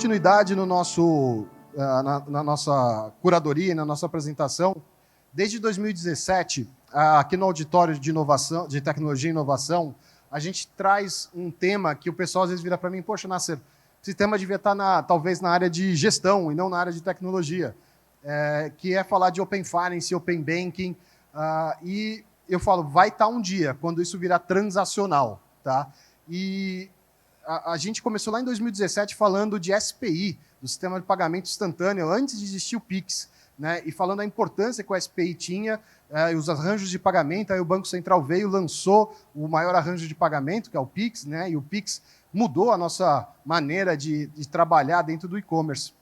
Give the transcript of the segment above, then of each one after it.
continuidade no na nossa curadoria e na nossa apresentação, desde 2017, aqui no Auditório de Tecnologia e Inovação, a gente traz um tema que o pessoal às vezes vira para mim, poxa, Nasser, esse tema devia estar talvez na área de gestão e não na área de tecnologia, que é falar de Open Finance, Open Banking, e eu falo, vai estar um dia, quando isso virar transacional. Tá? E a gente começou lá em 2017 falando de SPI, do Sistema de Pagamento Instantâneo, antes de existir o Pix, né? E falando da importância que o SPI tinha, e os arranjos de pagamento. Aí o Banco Central veio, lançou o maior arranjo de pagamento, que é o Pix, né? E o Pix mudou a nossa maneira de trabalhar dentro do e-commerce.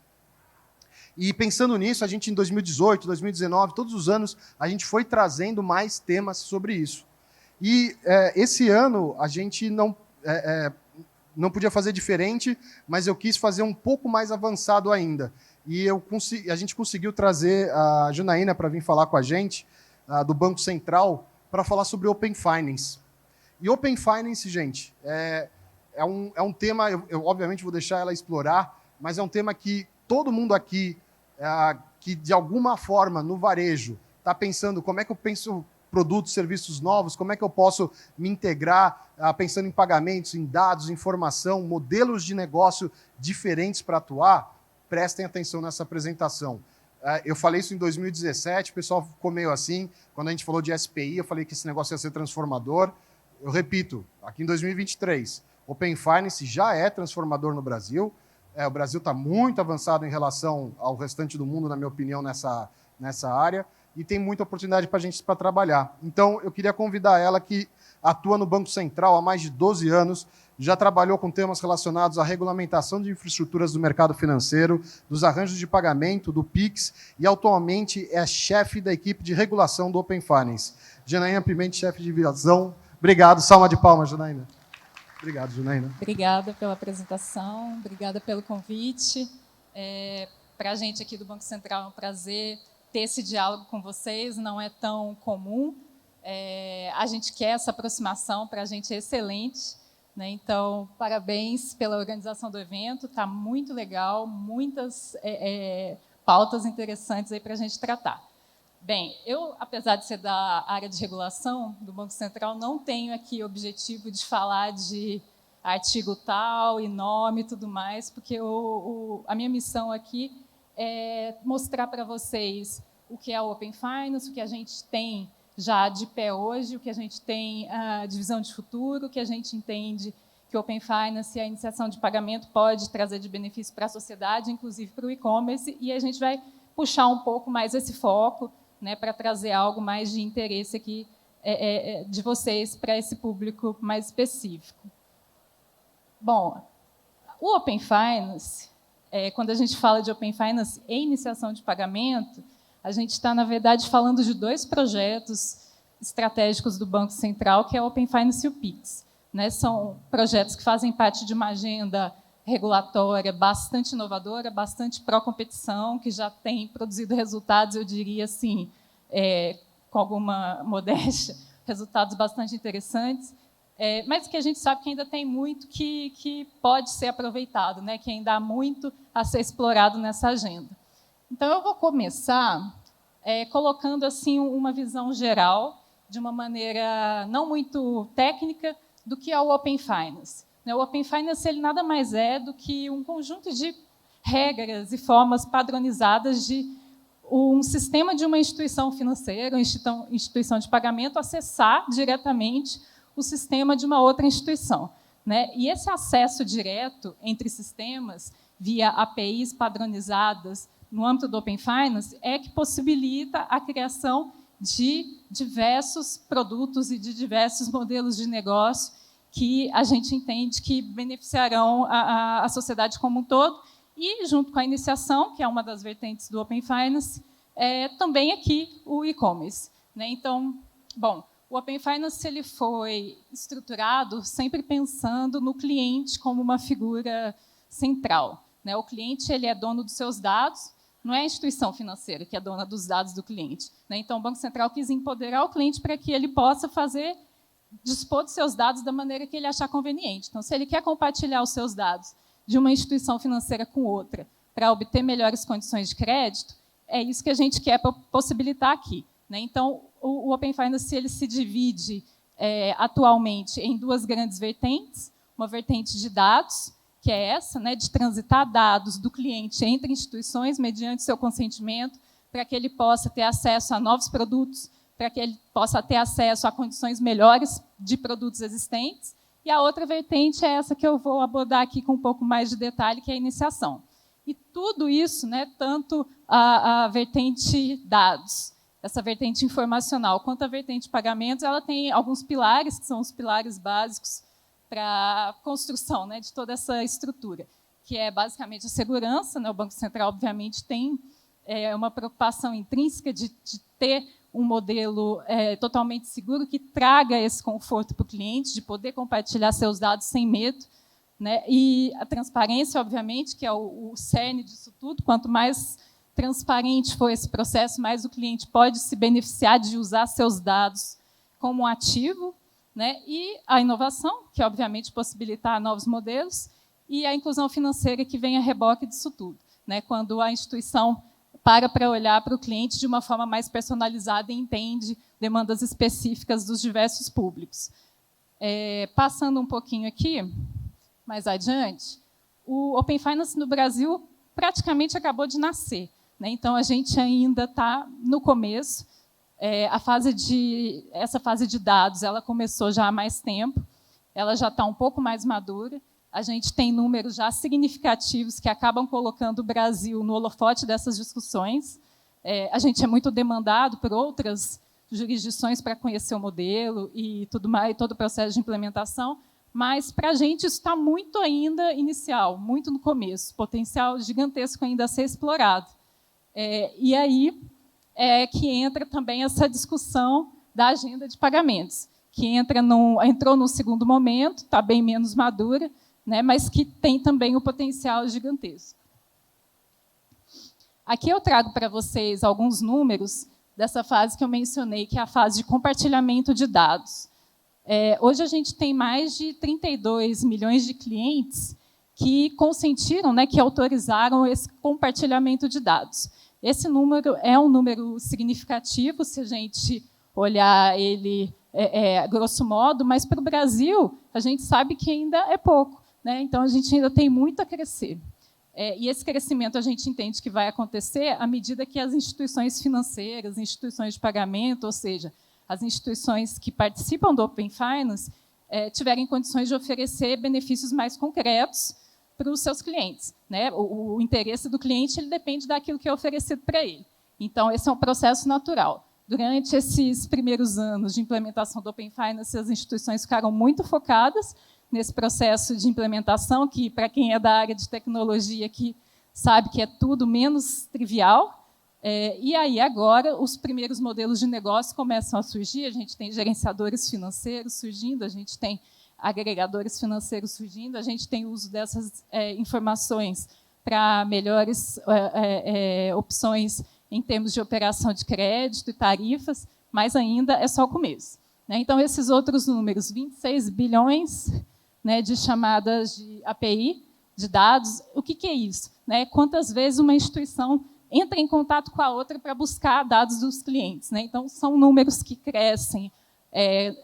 E pensando nisso, a gente em 2018, 2019, todos os anos, a gente foi trazendo mais temas sobre isso. E esse ano a gente não podia fazer diferente, mas eu quis fazer um pouco mais avançado ainda. E a gente conseguiu trazer a Janaína para vir falar com a gente, do Banco Central, para falar sobre Open Finance. E Open Finance, gente, é um tema, eu obviamente vou deixar ela explorar, mas é um tema que todo mundo aqui, que de alguma forma, no varejo, está pensando como é que eu penso produtos, serviços novos, como é que eu posso me integrar, pensando em pagamentos, em dados, informação, modelos de negócio diferentes para atuar, prestem atenção nessa apresentação. Eu falei isso em 2017, o pessoal ficou meio assim, quando a gente falou de SPI, eu falei que esse negócio ia ser transformador. Eu repito, aqui em 2023, Open Finance já é transformador no Brasil. O Brasil está muito avançado em relação ao restante do mundo, na minha opinião, nessa área, e tem muita oportunidade para a gente trabalhar. Então, eu queria convidar ela, que atua no Banco Central há mais de 12 anos, já trabalhou com temas relacionados à regulamentação de infraestruturas do mercado financeiro, dos arranjos de pagamento, do PIX, e atualmente é chefe da equipe de regulação do Open Finance. Janaína Pimentel, chefe de divisão. Obrigado. Salva de palmas, Janaína. Obrigado, Janaína. Obrigada pela apresentação, obrigada pelo convite. Para a gente aqui do Banco Central é um prazer ter esse diálogo com vocês, não é tão comum. A gente quer essa aproximação, para a gente é excelente, né? Então, parabéns pela organização do evento, está muito legal, muitas pautas interessantes aí para a gente tratar. Bem, eu, apesar de ser da área de regulação do Banco Central, não tenho aqui o objetivo de falar de artigo tal e nome e tudo mais, porque a minha missão aqui é mostrar para vocês o que é o Open Finance, o que a gente tem já de pé hoje, o que a gente tem de visão de futuro, o que a gente entende que o Open Finance e a iniciação de pagamento pode trazer de benefício para a sociedade, inclusive para o e-commerce, e a gente vai puxar um pouco mais esse foco, né, para trazer algo mais de interesse aqui de vocês para esse público mais específico. Bom, o Open Finance, quando a gente fala de Open Finance e iniciação de pagamento, a gente está, na verdade, falando de dois projetos estratégicos do Banco Central, que é o Open Finance e o Pix. Né? São projetos que fazem parte de uma agenda regulatória bastante inovadora, bastante pró-competição, que já tem produzido resultados, eu diria assim, com alguma modéstia, resultados bastante interessantes, mas que a gente sabe que ainda tem muito que pode ser aproveitado, né? Que ainda há muito a ser explorado nessa agenda. Então, eu vou começar colocando assim uma visão geral, de uma maneira não muito técnica, do que é o Open Finance. O Open Finance ele nada mais é do que um conjunto de regras e formas padronizadas de um sistema de uma instituição financeira, uma instituição de pagamento, acessar diretamente o sistema de uma outra instituição. Né? E esse acesso direto entre sistemas, via APIs padronizadas, no âmbito do Open Finance, é que possibilita a criação de diversos produtos e de diversos modelos de negócio que a gente entende que beneficiarão a sociedade como um todo, e, junto com a iniciação, que é uma das vertentes do Open Finance, também aqui o e-commerce. Né? Então, bom, o Open Finance ele foi estruturado sempre pensando no cliente como uma figura central. Né? O cliente ele é dono dos seus dados, não é a instituição financeira que é dona dos dados do cliente. Né? Então, o Banco Central quis empoderar o cliente para que ele possa dispor dos seus dados da maneira que ele achar conveniente. Então, se ele quer compartilhar os seus dados de uma instituição financeira com outra para obter melhores condições de crédito, é isso que a gente quer possibilitar aqui, né? Então, o Open Finance ele se divide atualmente em duas grandes vertentes, uma vertente de dados, que é essa, né, de transitar dados do cliente entre instituições mediante seu consentimento, para que ele possa ter acesso a novos produtos, para que ele possa ter acesso a condições melhores de produtos existentes. E a outra vertente é essa que eu vou abordar aqui com um pouco mais de detalhe, que é a iniciação. E tudo isso, né, tanto a vertente dados, essa vertente informacional, quanto a vertente pagamentos, ela tem alguns pilares, que são os pilares básicos para a construção, né, de toda essa estrutura, que é basicamente a segurança, né? O Banco Central, obviamente, tem uma preocupação intrínseca de ter um modelo totalmente seguro que traga esse conforto para o cliente, de poder compartilhar seus dados sem medo, né? E a transparência, obviamente, que é o cerne disso tudo. Quanto mais transparente for esse processo, mais o cliente pode se beneficiar de usar seus dados como um ativo, né? E a inovação, que obviamente possibilitar novos modelos, e a inclusão financeira, que vem a reboque disso tudo, né? Quando a instituição para olhar para o cliente de uma forma mais personalizada e entende demandas específicas dos diversos públicos. Passando um pouquinho aqui, mais adiante, o Open Finance no Brasil praticamente acabou de nascer, né? Então, a gente ainda está no começo. Essa fase de dados ela começou já há mais tempo, ela já está um pouco mais madura. A gente tem números já significativos que acabam colocando o Brasil no holofote dessas discussões. A gente é muito demandado por outras jurisdições para conhecer o modelo e tudo mais, todo o processo de implementação, mas, para a gente, isso está muito ainda inicial, muito no começo, potencial gigantesco ainda a ser explorado. E aí que entra também essa discussão da agenda de pagamentos, que entrou no segundo momento, está bem menos madura, né, mas que tem também um potencial gigantesco. Aqui eu trago para vocês alguns números dessa fase que eu mencionei, que é a fase de compartilhamento de dados. Hoje a gente tem mais de 32 milhões de clientes que consentiram, né, que autorizaram esse compartilhamento de dados. Esse número é um número significativo, se a gente olhar ele grosso modo, mas para o Brasil a gente sabe que ainda é pouco, né? Então a gente ainda tem muito a crescer. E esse crescimento a gente entende que vai acontecer à medida que as instituições financeiras, instituições de pagamento, ou seja, as instituições que participam do Open Finance, tiverem condições de oferecer benefícios mais concretos para os seus clientes, né? O interesse do cliente ele depende daquilo que é oferecido para ele. Então, esse é um processo natural. Durante esses primeiros anos de implementação do Open Finance, as instituições ficaram muito focadas nesse processo de implementação, que, para quem é da área de tecnologia, aqui, sabe que é tudo menos trivial. E aí, agora, os primeiros modelos de negócio começam a surgir, a gente tem gerenciadores financeiros surgindo, a gente tem agregadores financeiros surgindo, a gente tem uso dessas informações para melhores opções em termos de operação de crédito e tarifas, mas ainda é só o começo, né? Então, esses outros números, 26 bilhões, né, de chamadas de API, de dados, o que é isso, né? Quantas vezes uma instituição entra em contato com a outra para buscar dados dos clientes, né? Então, são números que crescem.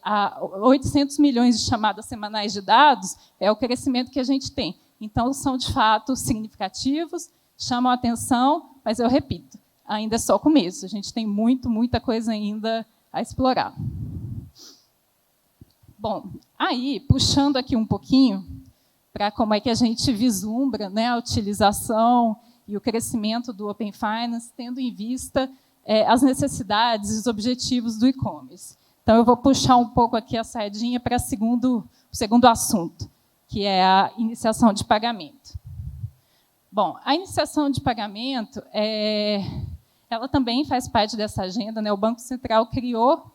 A 800 milhões de chamadas semanais de dados é o crescimento que a gente tem. Então, são, de fato, significativos, chamam a atenção, mas, eu repito, ainda é só o começo. A gente tem muita coisa ainda a explorar. Bom, aí, puxando aqui um pouquinho para como é que a gente vislumbra, né, a utilização e o crescimento do Open Finance, tendo em vista as necessidades e os objetivos do e-commerce. Então, eu vou puxar um pouco aqui a sardinha para o segundo assunto, que é a iniciação de pagamento. Bom, a iniciação de pagamento, ela também faz parte dessa agenda, né? O Banco Central criou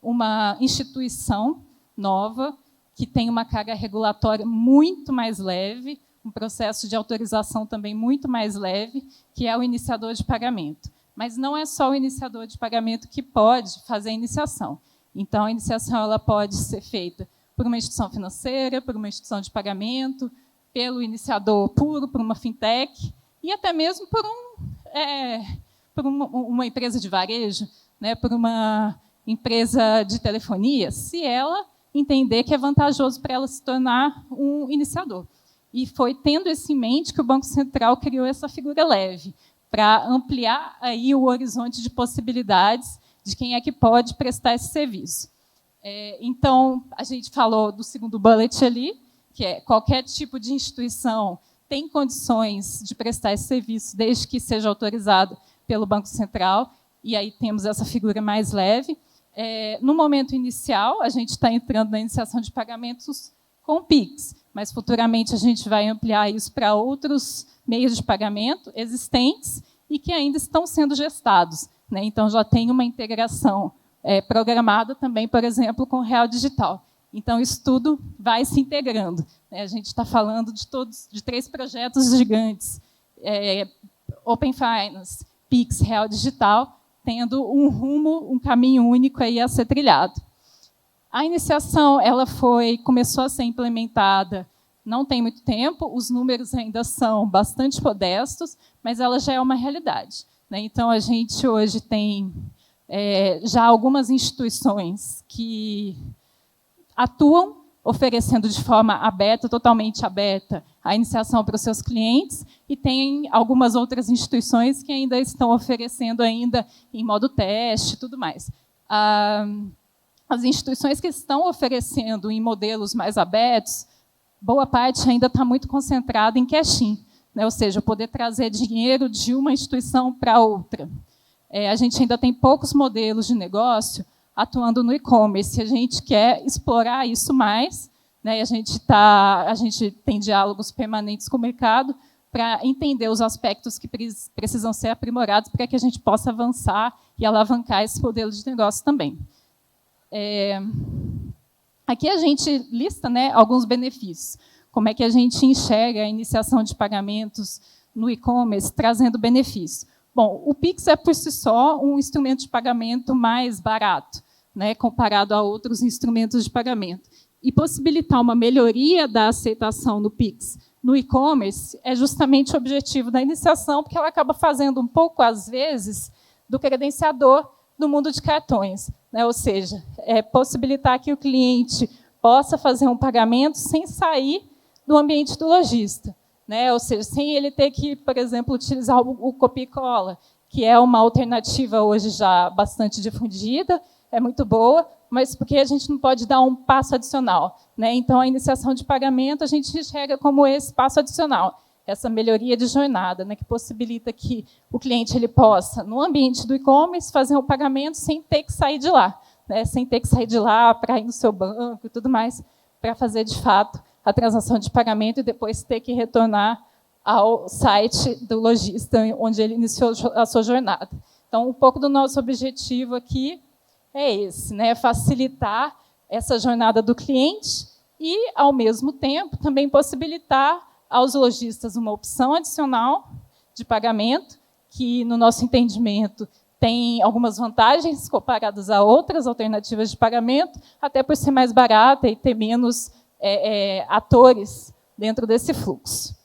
uma instituição nova, que tem uma carga regulatória muito mais leve, um processo de autorização também muito mais leve, que é o iniciador de pagamento. Mas não é só o iniciador de pagamento que pode fazer a iniciação. Então, a iniciação ela pode ser feita por uma instituição financeira, por uma instituição de pagamento, pelo iniciador puro, por uma fintech, e até mesmo por uma empresa de varejo, né, por uma empresa de telefonia, se ela entender que é vantajoso para ela se tornar um iniciador. E foi tendo isso em mente que o Banco Central criou essa figura leve, para ampliar aí o horizonte de possibilidades de quem é que pode prestar esse serviço. Então, a gente falou do segundo bullet ali, que é qualquer tipo de instituição tem condições de prestar esse serviço, desde que seja autorizado pelo Banco Central, e aí temos essa figura mais leve. No momento inicial, a gente está entrando na iniciação de pagamentos com o Pix, mas futuramente a gente vai ampliar isso para outros meios de pagamento existentes e que ainda estão sendo gestados, né? Então, já tem uma integração programada também, por exemplo, com o Real Digital. Então, isso tudo vai se integrando, né? A gente está falando de 3 projetos gigantes, Open Finance, Pix, Real Digital, tendo um rumo, um caminho único aí a ser trilhado. A iniciação começou a ser implementada não tem muito tempo, os números ainda são bastante modestos, mas ela já é uma realidade, né? Então, a gente hoje tem já algumas instituições que atuam oferecendo de forma aberta, totalmente aberta, a iniciação para os seus clientes, e tem algumas outras instituições que ainda estão oferecendo ainda em modo teste e tudo mais. As instituições que estão oferecendo em modelos mais abertos, boa parte ainda está muito concentrada em cash-in, né? Ou seja, poder trazer dinheiro de uma instituição para outra. A gente ainda tem poucos modelos de negócio atuando no e-commerce. A gente quer explorar isso mais, né? A gente tem diálogos permanentes com o mercado para entender os aspectos que precisam ser aprimorados para que a gente possa avançar e alavancar esse modelo de negócio também. Aqui a gente lista, né, alguns benefícios. Como é que a gente enxerga a iniciação de pagamentos no e-commerce trazendo benefício? Bom, o Pix é, por si só, um instrumento de pagamento mais barato, né, comparado a outros instrumentos de pagamento. E possibilitar uma melhoria da aceitação no Pix no e-commerce é justamente o objetivo da iniciação, porque ela acaba fazendo um pouco, às vezes, do credenciador do mundo de cartões, né? Ou seja, possibilitar que o cliente possa fazer um pagamento sem sair do ambiente do lojista, né? Ou seja, sem ele ter que, por exemplo, utilizar o copia e cola, que é uma alternativa hoje já bastante difundida, é muito boa, mas porque a gente não pode dar um passo adicional, né? Então, a iniciação de pagamento a gente enxerga como esse passo adicional, essa melhoria de jornada, né, que possibilita que o cliente ele possa, no ambiente do e-commerce, fazer um pagamento sem ter que sair de lá, né, sem ter que sair de lá para ir no seu banco e tudo mais, para fazer, de fato, a transação de pagamento e depois ter que retornar ao site do lojista, onde ele iniciou a sua jornada. Então, um pouco do nosso objetivo aqui é esse, né, facilitar essa jornada do cliente e, ao mesmo tempo, também possibilitar aos lojistas uma opção adicional de pagamento, que, no nosso entendimento, tem algumas vantagens comparadas a outras alternativas de pagamento, até por ser mais barata e ter menos atores dentro desse fluxo.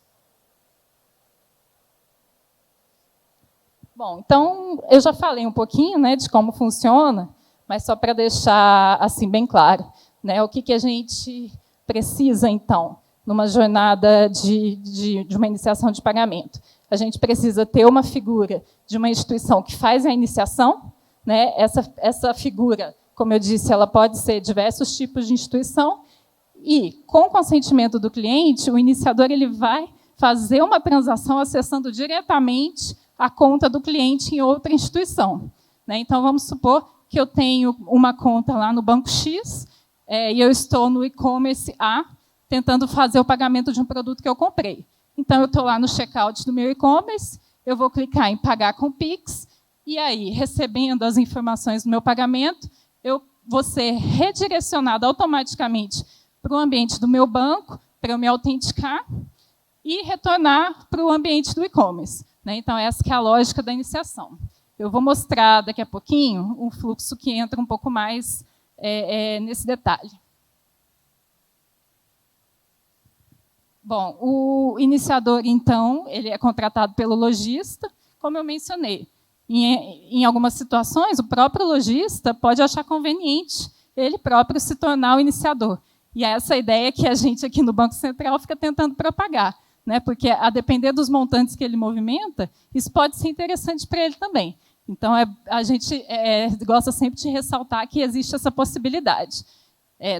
Bom, então, eu já falei um pouquinho, né, de como funciona, mas só para deixar assim bem claro, né, o que a gente precisa, então, numa jornada de uma iniciação de pagamento. A gente precisa ter uma figura de uma instituição que faz a iniciação, né? Essa figura, como eu disse, ela pode ser diversos tipos de instituição, e, com o consentimento do cliente, o iniciador ele vai fazer uma transação acessando diretamente a conta do cliente em outra instituição, né? Então, vamos supor que eu tenho uma conta lá no Banco X, e eu estou no e-commerce A, tentando fazer o pagamento de um produto que eu comprei. Então, eu estou lá no checkout do meu e-commerce, eu vou clicar em pagar com Pix, e aí, recebendo as informações do meu pagamento, eu vou ser redirecionado automaticamente para o ambiente do meu banco, para eu me autenticar, e retornar para o ambiente do e-commerce, né? Então, essa que é a lógica da iniciação. Eu vou mostrar daqui a pouquinho um fluxo que entra um pouco mais nesse detalhe. Bom, o iniciador, então, ele é contratado pelo lojista, como eu mencionei. Em algumas situações, o próprio lojista pode achar conveniente ele próprio se tornar o iniciador. E é essa ideia que a gente aqui no Banco Central fica tentando propagar, né? Porque, a depender dos montantes que ele movimenta, isso pode ser interessante para ele também. Então, a gente gosta sempre de ressaltar que existe essa possibilidade,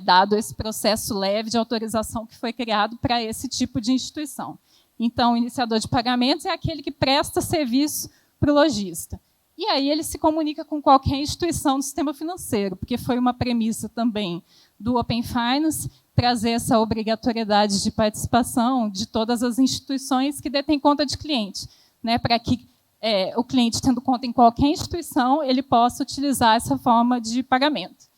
dado esse processo leve de autorização que foi criado para esse tipo de instituição. Então, o iniciador de pagamentos é aquele que presta serviço para o lojista. E aí ele se comunica com qualquer instituição do sistema financeiro, porque foi uma premissa também do Open Finance trazer essa obrigatoriedade de participação de todas as instituições que detêm conta de cliente, né, para que o cliente, tendo conta em qualquer instituição, ele possa utilizar essa forma de pagamento.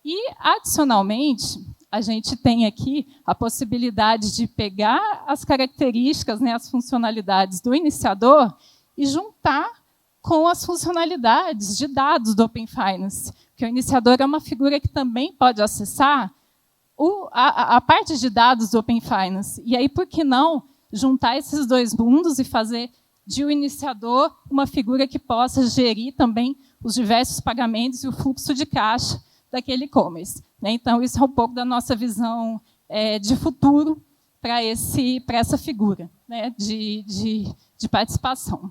E, adicionalmente, a gente tem aqui a possibilidade de pegar as características, né, as funcionalidades do iniciador e juntar com as funcionalidades de dados do Open Finance, porque o iniciador é uma figura que também pode acessar a parte de dados do Open Finance. E aí, por que não juntar esses dois mundos e fazer de o iniciador uma figura que possa gerir também os diversos pagamentos e o fluxo de caixa daquele e-commerce, né? Então, isso é um pouco da nossa visão de futuro para essa figura, né, de participação.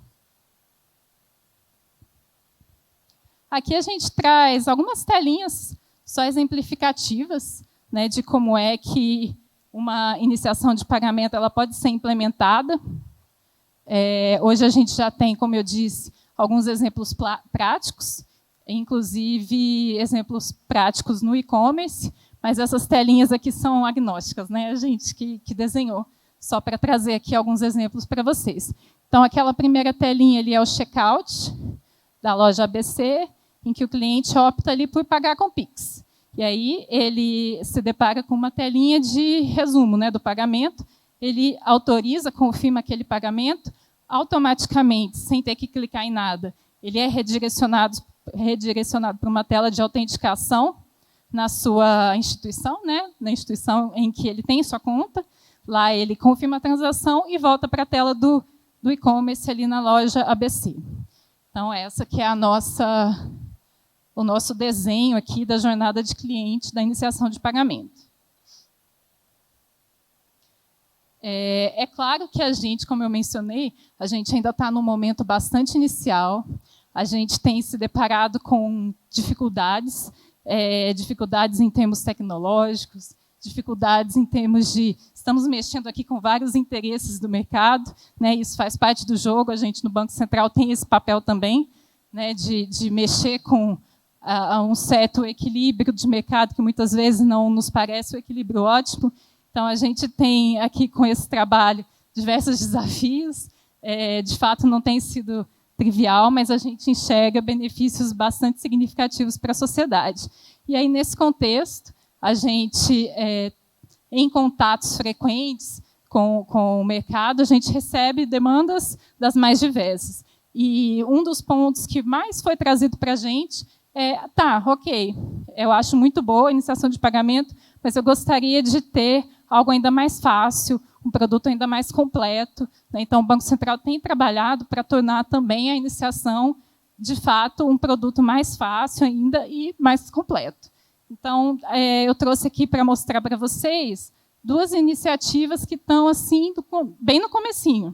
Aqui a gente traz algumas telinhas só exemplificativas, né, de como é que uma iniciação de pagamento ela pode ser implementada. Hoje a gente já tem, como eu disse, alguns exemplos práticos, inclusive exemplos práticos no e-commerce, mas essas telinhas aqui são agnósticas, né? A gente que desenhou, só para trazer aqui alguns exemplos para vocês. Então, aquela primeira telinha ali é o checkout da loja ABC, em que o cliente opta ali por pagar com Pix. E aí ele se depara com uma telinha de resumo, né, do pagamento, ele autoriza, confirma aquele pagamento, automaticamente, sem ter que clicar em nada, ele é redirecionado para uma tela de autenticação na sua instituição, né, na instituição em que ele tem sua conta. Lá ele confirma a transação e volta para a tela do e-commerce ali na loja ABC. Então, essa que é o nosso desenho aqui da jornada de cliente da iniciação de pagamento. É claro que a gente, como eu mencionei, a gente ainda está num momento bastante inicial, a gente tem se deparado com dificuldades, dificuldades em termos tecnológicos, dificuldades em termos de... Estamos mexendo aqui com vários interesses do mercado, né, isso faz parte do jogo, a gente no Banco Central tem esse papel também, né, de mexer com um certo equilíbrio de mercado que muitas vezes não nos parece o equilíbrio ótimo. Então, a gente tem aqui com esse trabalho diversos desafios, de fato não tem sido trivial, mas a gente enxerga benefícios bastante significativos para a sociedade. E aí, nesse contexto, a gente, em contatos frequentes com o mercado, a gente recebe demandas das mais diversas. E um dos pontos que mais foi trazido para a gente ok, eu acho muito boa a iniciação de pagamento, mas eu gostaria de ter algo ainda mais fácil, um produto ainda mais completo, né? Então, o Banco Central tem trabalhado para tornar também a iniciação, de fato, um produto mais fácil ainda e mais completo. Então, eu trouxe aqui para mostrar para vocês duas iniciativas que estão assim, bem no comecinho,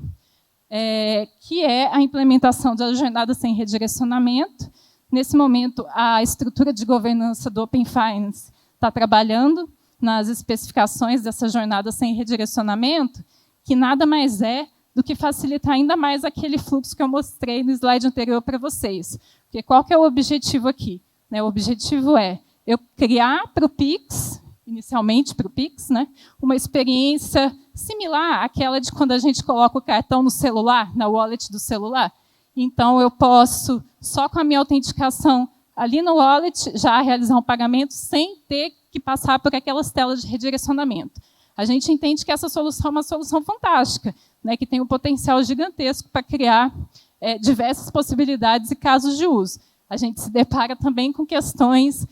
que é a implementação da jornada sem redirecionamento. Nesse momento, a estrutura de governança do Open Finance está trabalhando nas especificações dessa jornada sem redirecionamento, que nada mais é do que facilitar ainda mais aquele fluxo que eu mostrei no slide anterior para vocês. Porque qual que é o objetivo aqui? O objetivo é eu criar para o Pix, inicialmente para o Pix, né, uma experiência similar àquela de quando a gente coloca o cartão no celular, na wallet do celular. Então, eu posso, só com a minha autenticação ali no wallet, já realizar um pagamento sem ter que passar por aquelas telas de redirecionamento. A gente entende que essa solução é uma solução fantástica, né, que tem um potencial gigantesco para criar diversas possibilidades e casos de uso. A gente se depara também com questões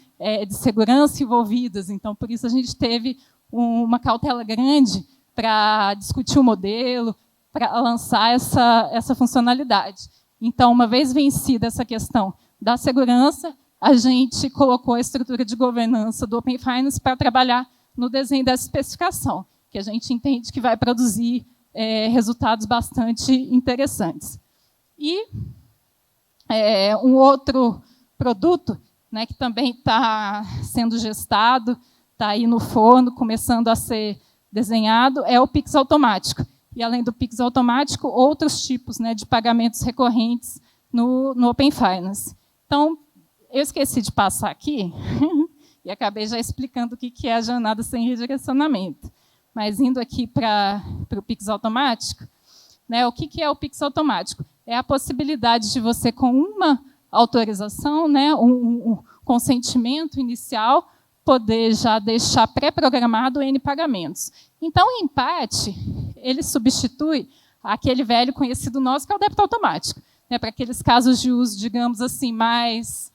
de segurança envolvidas, então, por isso, a gente teve uma cautela grande para discutir o modelo, para lançar essa funcionalidade. Então, uma vez vencida essa questão da segurança, a gente colocou a estrutura de governança do Open Finance para trabalhar no desenho dessa especificação, que a gente entende que vai produzir resultados bastante interessantes. E um outro produto, né, que também está sendo gestado, está aí no forno, começando a ser desenhado, é o Pix automático. E, além do Pix automático, outros tipos, né, de pagamentos recorrentes no Open Finance. Então, eu esqueci de passar aqui, e acabei já explicando o que é a jornada sem redirecionamento. Mas, indo aqui para o Pix automático, né, o que é o Pix automático? É a possibilidade de você, com uma autorização, né, um consentimento inicial, poder já deixar pré-programado N pagamentos. Então, em parte, ele substitui aquele velho conhecido nosso, que é o débito automático. Né, para aqueles casos de uso, digamos assim, mais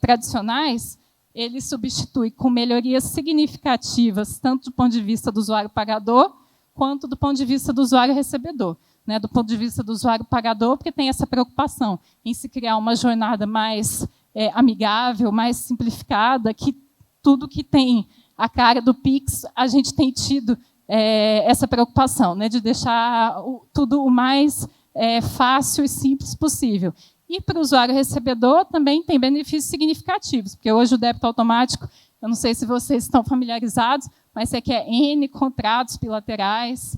tradicionais, ele substitui com melhorias significativas, tanto do ponto de vista do usuário pagador, quanto do ponto de vista do usuário recebedor. Né, do ponto de vista do usuário pagador, porque tem essa preocupação em se criar uma jornada mais amigável, mais simplificada, que tudo que tem a cara do Pix, a gente tem tido essa preocupação, né, de deixar tudo o mais fácil e simples possível. E para o usuário recebedor também tem benefícios significativos, porque hoje o débito automático, eu não sei se vocês estão familiarizados, mas você quer N contratos bilaterais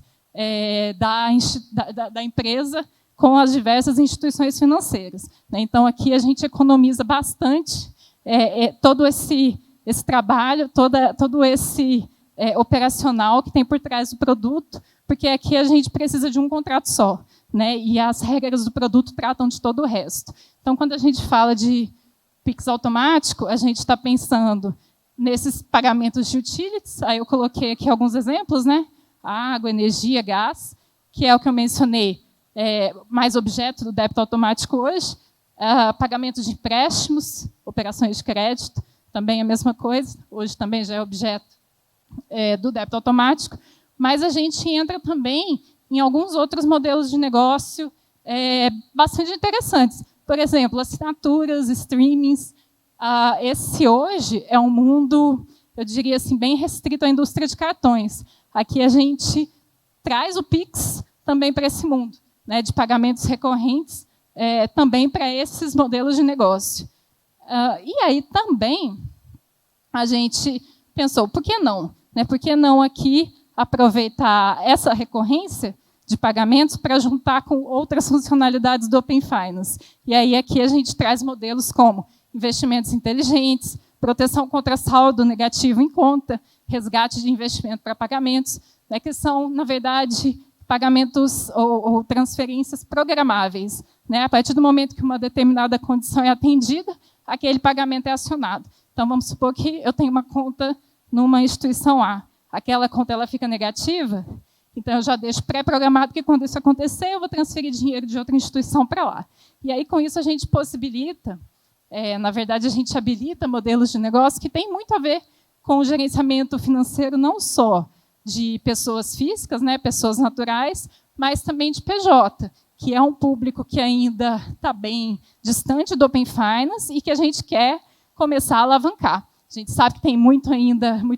da empresa com as diversas instituições financeiras. Né? Então, aqui a gente economiza bastante todo esse trabalho, todo esse operacional que tem por trás do produto, porque aqui a gente precisa de um contrato só, né? E as regras do produto tratam de todo o resto. Então, quando a gente fala de Pix automático, a gente está pensando nesses pagamentos de utilities. Aí eu coloquei aqui alguns exemplos, né? Água, energia, gás, que é o que eu mencionei, mais objeto do débito automático hoje. Pagamentos de empréstimos, operações de crédito, também a mesma coisa, hoje também já é objeto do débito automático, mas a gente entra também em alguns outros modelos de negócio bastante interessantes. Por exemplo, assinaturas, streamings. Esse hoje é um mundo, eu diria assim, bem restrito à indústria de cartões. Aqui a gente traz o Pix também para esse mundo, né, de pagamentos recorrentes, também para esses modelos de negócio. E aí também a gente pensou, por que não? Né, por que não aqui aproveitar essa recorrência de pagamentos para juntar com outras funcionalidades do Open Finance? E aí aqui a gente traz modelos como investimentos inteligentes, proteção contra saldo negativo em conta, resgate de investimento para pagamentos, né, que são, na verdade, pagamentos ou transferências programáveis. Né? A partir do momento que uma determinada condição é atendida, aquele pagamento é acionado. Então, vamos supor que eu tenho uma conta numa instituição A. Aquela conta ela fica negativa, então eu já deixo pré-programado que, quando isso acontecer, eu vou transferir dinheiro de outra instituição para lá. E aí, com isso, a gente possibilita, na verdade, a gente habilita modelos de negócio que têm muito a ver com o gerenciamento financeiro, não só de pessoas físicas, né, pessoas naturais, mas também de PJ, que é um público que ainda está bem distante do Open Finance e que a gente quer começar a alavancar. A gente sabe que tem muito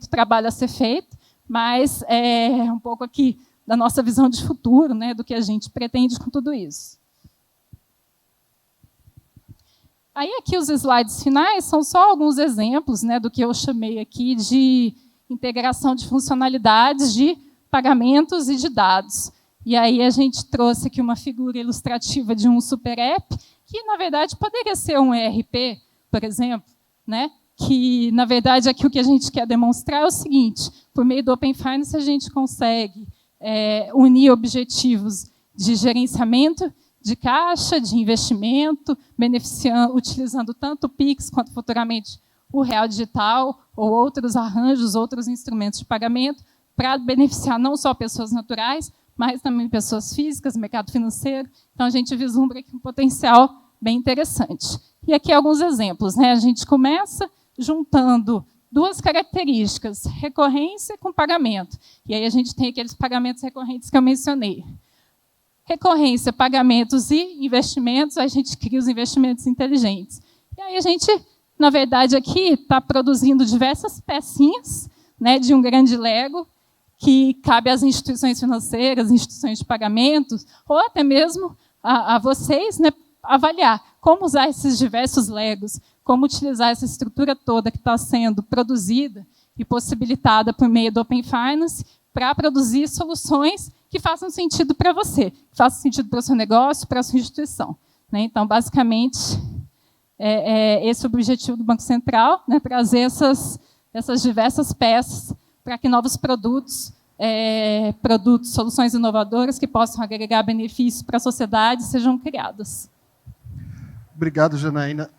trabalho a ser feito, mas é um pouco aqui da nossa visão de futuro, né, do que a gente pretende com tudo isso. Aí aqui os slides finais são só alguns exemplos, né, do que eu chamei aqui de integração de funcionalidades de pagamentos e de dados. E aí a gente trouxe aqui uma figura ilustrativa de um super app, que, na verdade, poderia ser um ERP, por exemplo, né? Que, na verdade, aqui o que a gente quer demonstrar é o seguinte: por meio do Open Finance, a gente consegue unir objetivos de gerenciamento de caixa, de investimento, utilizando tanto o Pix quanto, futuramente, o Real Digital ou outros arranjos, outros instrumentos de pagamento, para beneficiar não só pessoas naturais, mas também pessoas físicas, mercado financeiro. Então, a gente vislumbra aqui um potencial bem interessante. E aqui alguns exemplos. Né? A gente começa juntando duas características, recorrência com pagamento. E aí a gente tem aqueles pagamentos recorrentes que eu mencionei. Recorrência, pagamentos e investimentos, a gente cria os investimentos inteligentes. E aí a gente, na verdade, aqui está produzindo diversas pecinhas, né, de um grande Lego, que cabe às instituições financeiras, instituições de pagamentos, ou até mesmo a vocês, né, avaliar como usar esses diversos Legos, como utilizar essa estrutura toda que está sendo produzida e possibilitada por meio do Open Finance para produzir soluções que façam sentido para você, que façam sentido para o seu negócio, para a sua instituição. Né? Então, basicamente, esse é o objetivo do Banco Central, né? Trazer essas diversas peças para que novos produtos, soluções inovadoras que possam agregar benefícios para a sociedade sejam criadas. Obrigado, Janaína.